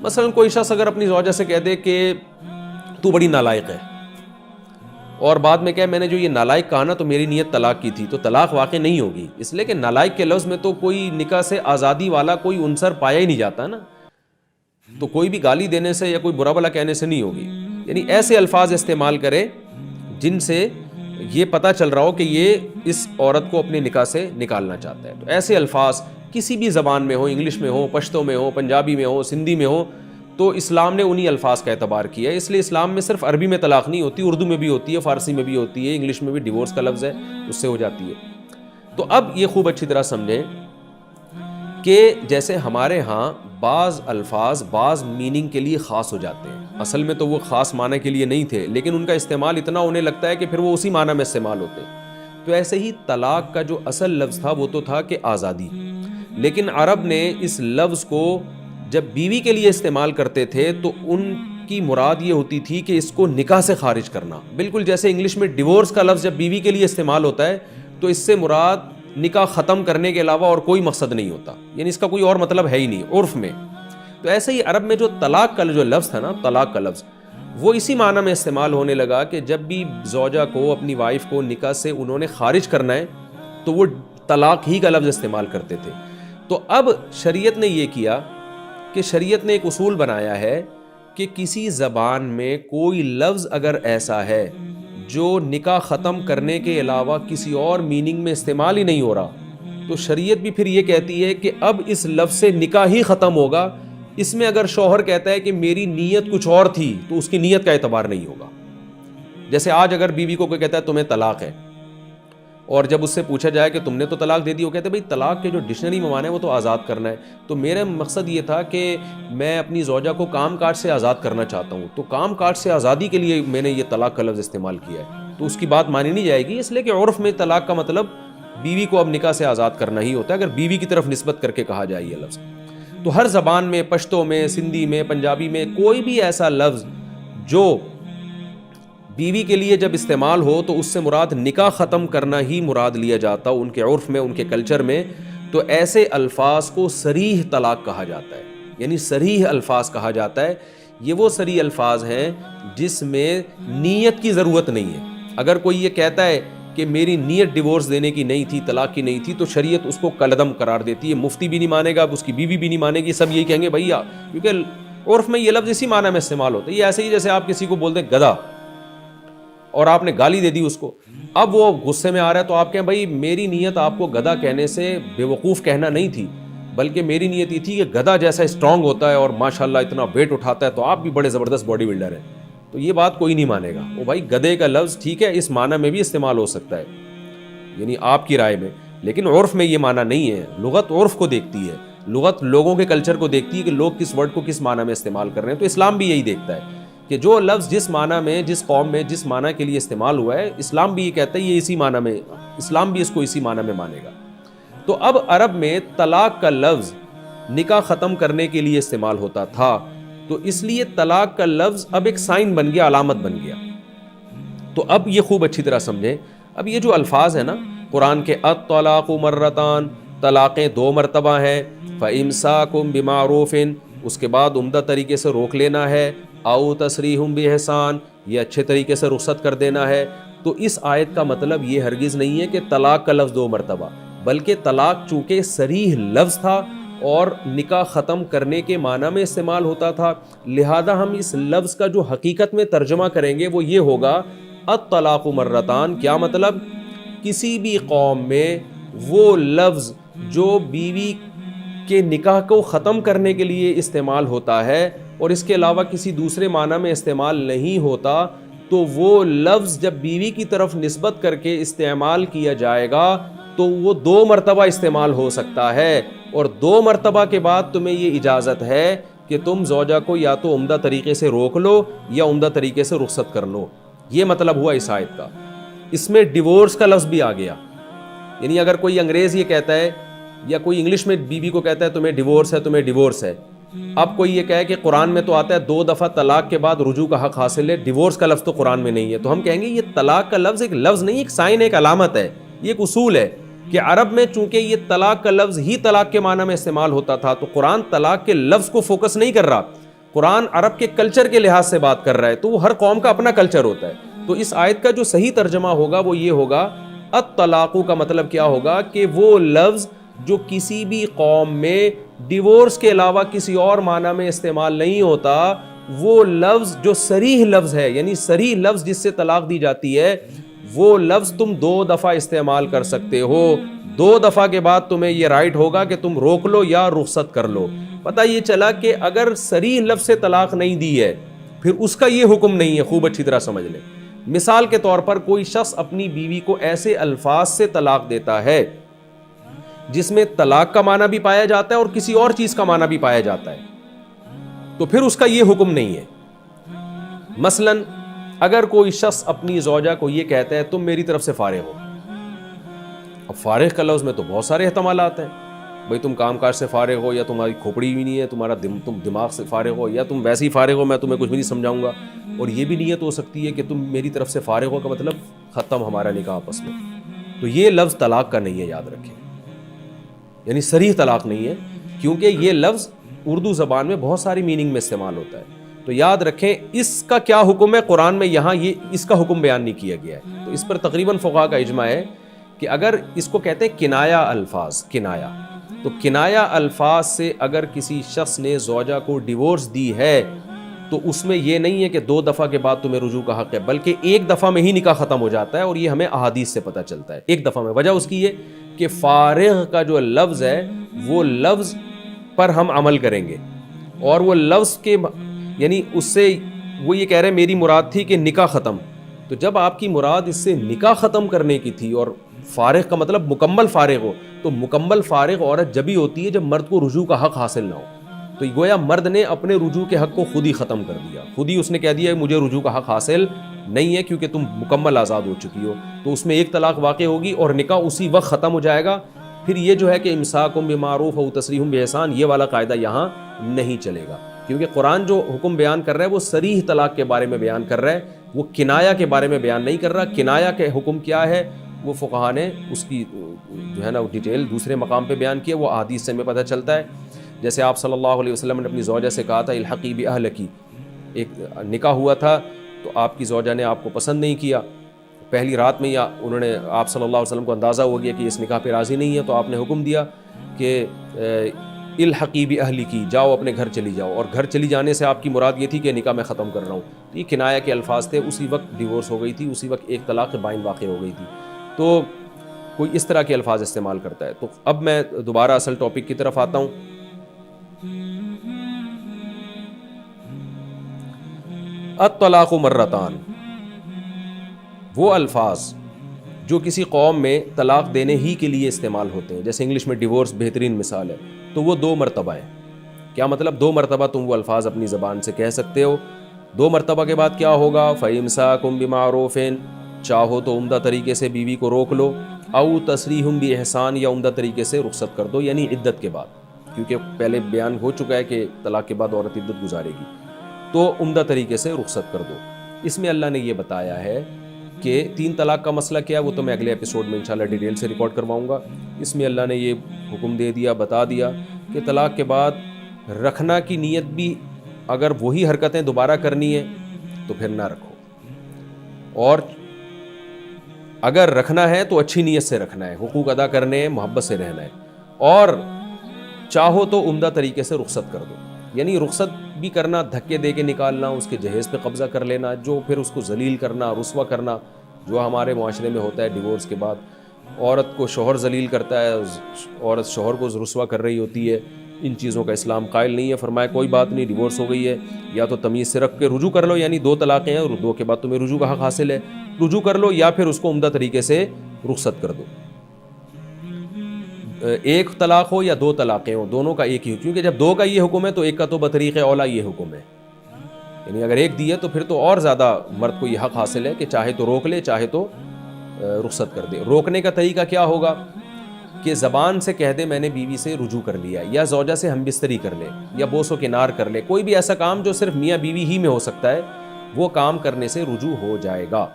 مثلا کوئی شخص اگر اپنی زوجہ سے کہہ دے کہ تو بڑی نالائق ہے، اور بعد میں کہے میں نے جو یہ نالائق کہا نا تو میری نیت طلاق کی تھی، تو طلاق واقع نہیں ہوگی، اس لیے کہ نالائق کے لفظ میں تو کوئی نکاح سے آزادی والا کوئی عنصر پایا ہی نہیں جاتا نا، تو کوئی بھی گالی دینے سے یا کوئی برا بھلا کہنے سے نہیں ہوگی. یعنی ایسے الفاظ استعمال کرے جن سے یہ پتہ چل رہا ہو کہ یہ اس عورت کو اپنے نکاح سے نکالنا چاہتا ہے. تو ایسے الفاظ کسی بھی زبان میں ہو، انگلش میں ہو، پشتو میں ہو، پنجابی میں ہو، سندھی میں ہو، تو اسلام نے انہی الفاظ کا اعتبار کیا ہے. اس لیے اسلام میں صرف عربی میں طلاق نہیں ہوتی، اردو میں بھی ہوتی ہے، فارسی میں بھی ہوتی ہے، انگلش میں بھی ڈیورس کا لفظ ہے اس سے ہو جاتی ہے. تو اب یہ خوب اچھی طرح سمجھیں کہ جیسے ہمارے ہاں بعض الفاظ بعض میننگ کے لیے خاص ہو جاتے ہیں، اصل میں تو وہ خاص معنی کے لیے نہیں تھے، لیکن ان کا استعمال اتنا ہونے لگتا ہے کہ پھر وہ اسی معنی میں استعمال ہوتے ہیں. تو ایسے ہی طلاق کا جو اصل لفظ تھا وہ تو تھا کہ آزادی، لیکن عرب نے اس لفظ کو جب بیوی کے لیے استعمال کرتے تھے تو ان کی مراد یہ ہوتی تھی کہ اس کو نکاح سے خارج کرنا. بالکل جیسے انگلش میں ڈیورس کا لفظ جب بیوی کے لیے استعمال ہوتا ہے تو اس سے مراد نکاح ختم کرنے کے علاوہ اور کوئی مقصد نہیں ہوتا، یعنی اس کا کوئی اور مطلب ہے ہی نہیں عرف میں. تو ایسے ہی عرب میں جو طلاق کا جو لفظ تھا نا، طلاق کا لفظ، وہ اسی معنی میں استعمال ہونے لگا کہ جب بھی زوجہ کو اپنی وائف کو نکاح سے انہوں نے خارج کرنا ہے تو وہ طلاق ہی کا لفظ استعمال کرتے تھے. تو اب شریعت نے یہ کیا کہ شریعت نے ایک اصول بنایا ہے کہ کسی زبان میں کوئی لفظ اگر ایسا ہے جو نکاح ختم کرنے کے علاوہ کسی اور میننگ میں استعمال ہی نہیں ہو رہا، تو شریعت بھی پھر یہ کہتی ہے کہ اب اس لفظ سے نکاح ہی ختم ہوگا. اس میں اگر شوہر کہتا ہے کہ میری نیت کچھ اور تھی تو اس کی نیت کا اعتبار نہیں ہوگا. جیسے آج اگر بیوی کو کوئی کہتا ہے تمہیں طلاق ہے، اور جب اس سے پوچھا جائے کہ تم نے تو طلاق دے دی، وہ کہتے ہیں بھئی طلاق کے جو ڈکشنری میں معنی ہے وہ تو آزاد کرنا ہے. تو میرا مقصد یہ تھا کہ میں اپنی زوجہ کو کام کاج سے آزاد کرنا چاہتا ہوں، تو کام کاج سے آزادی کے لیے میں نے یہ طلاق کا لفظ استعمال کیا ہے، تو اس کی بات مانی نہیں جائے گی، اس لیے کہ عرف میں طلاق کا مطلب بیوی کو اب نکاح سے آزاد کرنا ہی ہوتا ہے اگر بیوی کی طرف نسبت کر کے کہا جائے یہ لفظ. تو ہر زبان میں، پشتو میں، سندھی میں، پنجابی میں، کوئی بھی ایسا لفظ جو بیوی کے لیے جب استعمال ہو تو اس سے مراد نکاح ختم کرنا ہی مراد لیا جاتا ان کے عرف میں، ان کے کلچر میں، تو ایسے الفاظ کو صریح طلاق کہا جاتا ہے، یعنی صریح الفاظ کہا جاتا ہے. یہ وہ صریح الفاظ ہیں جس میں نیت کی ضرورت نہیں ہے. اگر کوئی یہ کہتا ہے کہ میری نیت ڈیورس دینے کی نہیں تھی، طلاق کی نہیں تھی، تو شریعت اس کو کالعدم قرار دیتی ہے. مفتی بھی نہیں مانے گا، اس کی بیوی بھی نہیں مانے گی، سب یہی کہیں گے بھیا، کیونکہ عرف میں یہ لفظ اسی معنی میں استعمال ہوتا ہے. یہ ایسے ہی جیسے آپ کسی کو بولتے ہیں گدھا اور آپ نے گالی دے دی اس کو، اب وہ غصے میں آ رہا ہے تو آپ کہیں بھائی میری نیت آپ کو گدھا کہنے سے بے وقوف کہنا نہیں تھی، بلکہ میری نیت یہ تھی کہ گدھا جیسا اسٹرانگ ہوتا ہے اور ماشاءاللہ اتنا ویٹ اٹھاتا ہے تو آپ بھی بڑے زبردست باڈی بلڈر ہیں. تو یہ بات کوئی نہیں مانے گا. وہ بھائی گدھے کا لفظ ٹھیک ہے اس معنی میں بھی استعمال ہو سکتا ہے، یعنی آپ کی رائے میں، لیکن عرف میں یہ معنی نہیں ہے. لغت عرف کو دیکھتی ہے، لغت لوگوں کے کلچر کو دیکھتی ہے کہ لوگ کس ورڈ کو کس معنی میں استعمال کر رہے ہیں. تو اسلام بھی یہی دیکھتا ہے کہ جو لفظ جس معنی میں، جس قوم میں، جس معنی کے لیے استعمال ہوا ہے، اسلام بھی یہ کہتا ہے یہ اسی معنی میں، اسلام بھی اس کو اسی معنی میں مانے گا. تو اب عرب میں طلاق کا لفظ نکاح ختم کرنے کے لیے استعمال ہوتا تھا، تو اس لیے طلاق کا لفظ اب ایک سائن بن گیا، علامت بن گیا. تو اب یہ خوب اچھی طرح سمجھیں. اب یہ جو الفاظ ہیں نا قرآن کے، الطلاق مرتان، طلاقیں 2 مرتبہ ہیں، فَإِمْسَاكُمْ بِمَعْرُوفٍ، اس کے بعد عمدہ طریقے سے روک لینا ہے، او تسریح بِإِحْسَان، یہ اچھے طریقے سے رخصت کر دینا ہے. تو اس آیت کا مطلب یہ ہرگز نہیں ہے کہ طلاق کا لفظ 2 مرتبہ، بلکہ طلاق چونکہ صریح لفظ تھا اور نکاح ختم کرنے کے معنی میں استعمال ہوتا تھا، لہذا ہم اس لفظ کا جو حقیقت میں ترجمہ کریں گے وہ یہ ہوگا الطلاق مرتان. کیا مطلب؟ کسی بھی قوم میں وہ لفظ جو بیوی کے نکاح کو ختم کرنے کے لیے استعمال ہوتا ہے اور اس کے علاوہ کسی دوسرے معنی میں استعمال نہیں ہوتا، تو وہ لفظ جب بیوی کی طرف نسبت کر کے استعمال کیا جائے گا تو وہ 2 مرتبہ استعمال ہو سکتا ہے، اور 2 مرتبہ کے بعد تمہیں یہ اجازت ہے کہ تم زوجہ کو یا تو عمدہ طریقے سے روک لو یا عمدہ طریقے سے رخصت کر لو. یہ مطلب ہوا اس آیت کا. اس میں ڈیورس کا لفظ بھی آ گیا. یعنی اگر کوئی انگریز یہ کہتا ہے یا کوئی انگلش میں بیوی کو کہتا ہے تمہیں ڈیورس ہے، تمہیں ڈیورس ہے، اب کوئی یہ کہے کہ قرآن میں تو آتا ہے 2 دفعہ طلاق کے بعد رجوع کا حق حاصل ہے، ڈیورس کا لفظ تو قرآن میں نہیں ہے، تو ہم کہیں گے یہ طلاق کا لفظ ایک لفظ نہیں، ایک سائن، ایک علامت ہے. یہ ایک اصول ہے کہ عرب میں چونکہ یہ طلاق کا لفظ ہی طلاق کے معنی میں استعمال ہوتا تھا، تو قرآن طلاق کے لفظ کو فوکس نہیں کر رہا، قرآن عرب کے کلچر کے لحاظ سے بات کر رہا ہے، تو وہ ہر قوم کا اپنا کلچر ہوتا ہے. تو اس آیت کا جو صحیح ترجمہ ہوگا وہ یہ ہوگا، الطلاق کا مطلب کیا ہوگا کہ وہ لفظ جو کسی بھی قوم میں ڈیورس کے علاوہ کسی اور معنی میں استعمال نہیں ہوتا، وہ لفظ جو صریح لفظ ہے، یعنی صریح لفظ جس سے طلاق دی جاتی ہے، وہ لفظ تم 2 دفعہ استعمال کر سکتے ہو. 2 دفعہ کے بعد تمہیں یہ رائٹ ہوگا کہ تم روک لو یا رخصت کر لو. پتہ یہ چلا کہ اگر صریح لفظ سے طلاق نہیں دی ہے پھر اس کا یہ حکم نہیں ہے. خوب اچھی طرح سمجھ لیں. مثال کے طور پر کوئی شخص اپنی بیوی کو ایسے الفاظ سے طلاق دیتا ہے جس میں طلاق کا معنی بھی پایا جاتا ہے اور کسی اور چیز کا معنی بھی پایا جاتا ہے، تو پھر اس کا یہ حکم نہیں ہے. مثلا اگر کوئی شخص اپنی زوجہ کو یہ کہتا ہے تم میری طرف سے فارغ ہو. اب فارغ کا لفظ میں تو بہت سارے احتمالات ہیں. بھئی تم کام کاج سے فارغ ہو، یا تمہاری کھوپڑی بھی نہیں ہے، تم دماغ سے فارغ ہو، یا تم ویسے ہی فارغ ہو، میں تمہیں کچھ بھی نہیں سمجھاؤں گا. اور یہ بھی نیت ہو سکتی ہے کہ تم میری طرف سے فارغ ہو کا مطلب ختم ہمارا نکاح آپس میں. تو یہ لفظ طلاق کا نہیں ہے، یاد رکھیں. یعنی صریح طلاق نہیں ہے، کیونکہ یہ لفظ اردو زبان میں بہت ساری میننگ میں استعمال ہوتا ہے. تو یاد رکھیں اس کا کیا حکم ہے. قرآن میں یہاں یہ اس کا حکم بیان نہیں کیا گیا ہے. تو اس پر تقریباً فقہاء کا اجماع ہے کہ اگر اس کو کہتے ہیں کنایا الفاظ، کنایا، تو کنایا الفاظ سے اگر کسی شخص نے زوجہ کو ڈیورس دی ہے تو اس میں یہ نہیں ہے کہ 2 دفعہ کے بعد تمہیں رجوع کا حق ہے، بلکہ 1 دفعہ میں ہی نکاح ختم ہو جاتا ہے. اور یہ ہمیں احادیث سے پتہ چلتا ہے 1 دفعہ میں. وجہ اس کی یہ کہ فارغ کا جو لفظ ہے وہ لفظ پر ہم عمل کریں گے، اور وہ لفظ کے یعنی اس سے وہ یہ کہہ رہے ہیں میری مراد تھی کہ نکاح ختم. تو جب آپ کی مراد اس سے نکاح ختم کرنے کی تھی، اور فارغ کا مطلب مکمل فارغ ہو، تو مکمل فارغ عورت جب ہی ہوتی ہے جب مرد کو رجوع کا حق حاصل نہ ہو. تو گویا مرد نے اپنے رجوع کے حق کو خود ہی ختم کر دیا، خود ہی اس نے کہہ دیا مجھے رجوع کا حق حاصل نہیں ہے کیونکہ تم مکمل آزاد ہو چکی ہو. تو اس میں 1 طلاق واقع ہوگی اور نکاح اسی وقت ختم ہو جائے گا. پھر یہ جو ہے کہ امساکم بمعروف او تسریحم باحسان، یہ والا قاعدہ یہاں نہیں چلے گا، کیونکہ قرآن جو حکم بیان کر رہا ہے وہ صریح طلاق کے بارے میں بیان کر رہا ہے، وہ کنایا کے بارے میں بیان نہیں کر رہا. کنایا کے حکم کیا ہے وہ فقہاء نے اس کی جو ہے نا ڈیٹیل دوسرے مقام پہ بیان کی ہے، وہ احادیث سے ہمیں پتہ چلتا ہے. جیسے آپ صلی اللہ علیہ وسلم نے اپنی زوجہ سے کہا تھا الحقی باہلکی، ایک نکاح ہوا تھا تو آپ کی زوجہ نے آپ کو پسند نہیں کیا، پہلی رات میں یا انہوں نے آپ صلی اللہ علیہ وسلم کو اندازہ ہو گیا کہ اس نکاح پہ راضی نہیں ہے، تو آپ نے حکم دیا کہ الحقی باہلکی، جاؤ اپنے گھر چلی جاؤ. اور گھر چلی جانے سے آپ کی مراد یہ تھی کہ نکاح میں ختم کر رہا ہوں. یہ کنایا کے الفاظ تھے. اسی وقت ڈیورس ہو گئی تھی، اسی وقت 1 طلاق بائن واقع ہو گئی تھی. تو کوئی اس طرح کے الفاظ استعمال کرتا ہے. تو اب میں دوبارہ اصل ٹاپک کی طرف آتا ہوں. الطلاق مرتان، وہ الفاظ جو کسی قوم میں طلاق دینے ہی کے لیے استعمال ہوتے ہیں، جیسے انگلش میں ڈیورس بہترین مثال ہے، تو وہ 2 مرتبہ ہے. کیا مطلب 2 مرتبہ تم وہ الفاظ اپنی زبان سے کہہ سکتے ہو. 2 مرتبہ کے بعد کیا ہوگا؟ فَإِمْسَاكُمْ بِمَعْرُوفٍ، چاہو تو عمدہ طریقے سے بیوی کو روک لو، او تسریحم بِإِحْسَان، یا عمدہ طریقے سے رخصت کر دو، یعنی عدت کے بعد، کیونکہ پہلے بیان ہو چکا ہے کہ طلاق کے بعد عورت عدت گزارے گی، تو عمدہ طریقے سے رخصت کر دو. اس میں اللہ نے یہ بتایا ہے کہ 3 طلاق کا مسئلہ کیا ہے، وہ تو میں اگلے ایپیسوڈ میں انشاءاللہ ڈیٹیل سے ریکارڈ کرواؤں گا. اس میں اللہ نے یہ حکم دے دیا، بتا دیا کہ طلاق کے بعد رکھنا کی نیت بھی اگر وہی حرکتیں دوبارہ کرنی ہے تو پھر نہ رکھو، اور اگر رکھنا ہے تو اچھی نیت سے رکھنا ہے، حقوق ادا کرنے ہیں، محبت سے رہنا ہے، اور چاہو تو عمدہ طریقے سے رخصت کر دو. یعنی رخصت بھی کرنا، دھکے دے کے نکالنا، اس کے جہیز پہ قبضہ کر لینا، جو پھر اس کو ذلیل کرنا، رسوا کرنا، جو ہمارے معاشرے میں ہوتا ہے. ڈیورس کے بعد عورت کو شوہر ذلیل کرتا ہے، عورت شوہر کو رسوا کر رہی ہوتی ہے. ان چیزوں کا اسلام قائل نہیں ہے. فرمایا کوئی بات نہیں، ڈیورس ہو گئی ہے، یا تو تمیز سے رکھ کے رجوع کر لو، یعنی 2 طلاقیں ہیں اور 2 کے بعد تمہیں رجوع کا حق حاصل ہے، رجوع کر لو، یا پھر اس کو عمدہ طریقے سے رخصت کر دو. 1 طلاق ہو یا 2 طلاقیں ہوں، دونوں کا ایک ہی ہو، کیونکہ جب 2 کا یہ حکم ہے تو 1 کا تو بطریق اولا یہ حکم ہے. یعنی اگر 1 دی ہے تو پھر تو اور زیادہ مرد کو یہ حق حاصل ہے کہ چاہے تو روک لے، چاہے تو رخصت کر دے. روکنے کا طریقہ کیا ہوگا کہ زبان سے کہہ دے میں نے بیوی سے رجوع کر لیا، یا زوجہ سے ہم بستری کر لے، یا بوس و کنار کر لے. کوئی بھی ایسا کام جو صرف میاں بیوی ہی میں ہو سکتا ہے، وہ کام کرنے سے رجوع ہو جائے گا.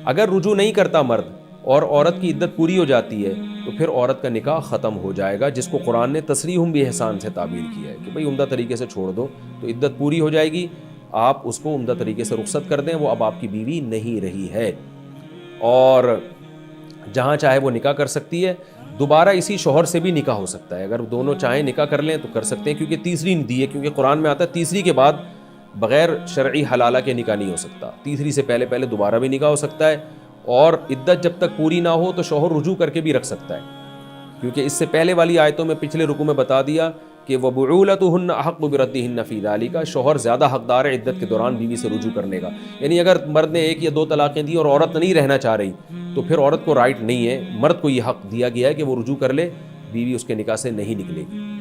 اگر رجوع نہیں کرتا مرد اور عورت کی عدت پوری ہو جاتی ہے تو پھر عورت کا نکاح ختم ہو جائے گا، جس کو قرآن نے تصریحم بھی احسان سے تعبیر کیا ہے کہ بھئی عمدہ طریقے سے چھوڑ دو تو عدت پوری ہو جائے گی، آپ اس کو عمدہ طریقے سے رخصت کر دیں، وہ اب آپ کی بیوی نہیں رہی ہے اور جہاں چاہے وہ نکاح کر سکتی ہے۔ دوبارہ اسی شوہر سے بھی نکاح ہو سکتا ہے، اگر دونوں چاہیں نکاح کر لیں تو کر سکتے ہیں، کیونکہ تیسری دی ہے، کیونکہ قرآن میں آتا ہے تیسری کے بعد بغیر شرعی حلالہ کے نکاح نہیں ہو سکتا، تیسری سے پہلے دوبارہ بھی نکاح ہو سکتا ہے، اور عدت جب تک پوری نہ ہو تو شوہر رجوع کر کے بھی رکھ سکتا ہے، کیونکہ اس سے پہلے والی آیتوں میں پچھلے رکوع میں بتا دیا کہ وَبُعُولَتُهُنَّ أَحَقُّ بِرَدِّهِنَّ فِي ذَلِكَ، شوہر زیادہ حقدار ہے عدت کے دوران بیوی سے رجوع کرنے کا، یعنی اگر مرد نے 1 یا 2 طلاقیں دی اور عورت نہیں رہنا چاہ رہی تو پھر عورت کو رائٹ نہیں ہے، مرد کو یہ حق دیا گیا ہے کہ وہ رجوع کر لے، بیوی اس کے نکاح سے نہیں نکلے گی۔